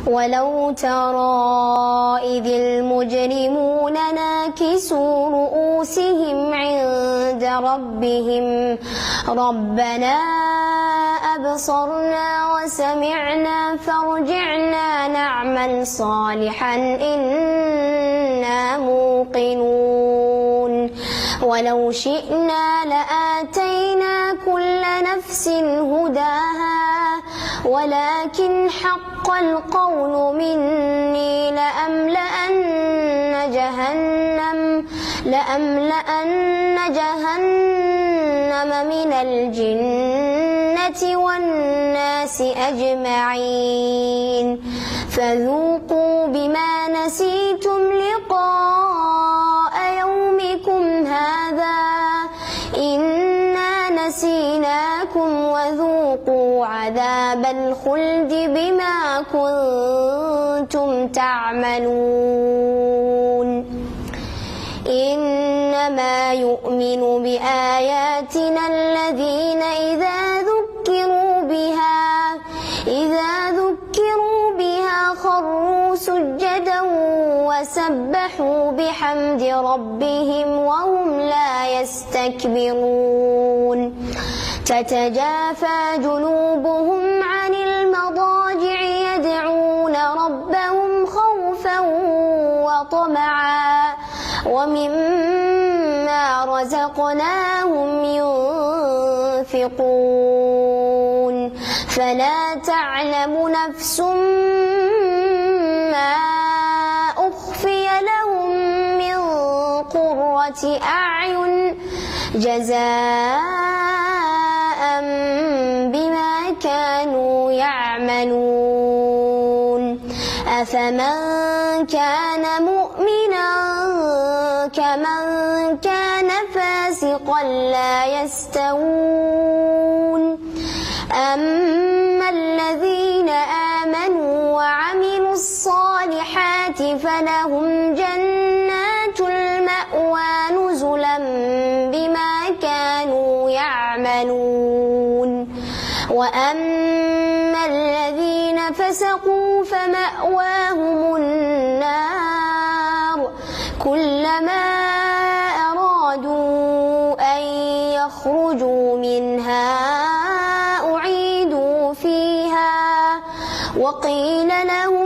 ولو ترى إذ المجرمون ناكسوا رؤوسهم عند ربهم ربنا أبصرنا وسمعنا فارجعنا نعمل صالحا إنا موقنون ولو شئنا لآتينا كل نفس هداها ولكن حق القول مني لأملأن جهنم من الجنة والناس أجمعين فذوقوا بما نسيتم لقاء يومكم هذا إنا نسيناكم وذوقوا عذاب الخلد بما كنتم تعملون إنما يؤمن بآياتنا الذين إذا ذكروا بها خروا سجدا وسبحوا بحمد ربهم وهم لا يستكبرون تتجافى جنوبهم عن المضاجع يدعون ربهم خوفا وطمعا ومما رزقناهم ينفقون فلا تعلم نفس ما أخفي لهم من قرة أعين جزاء بما كانوا يعملون أفمن كان مؤمنا كمن كان فاسقا لا يستوون أما الذين آمنوا وعملوا الصالحات فلهم جنات المأوى نزلا بما كانوا يعملون وأما الذين فسقوا فمأواهم النار كلما أرادوا أن يخرجوا منها أعيدوا فيها وقيل لهم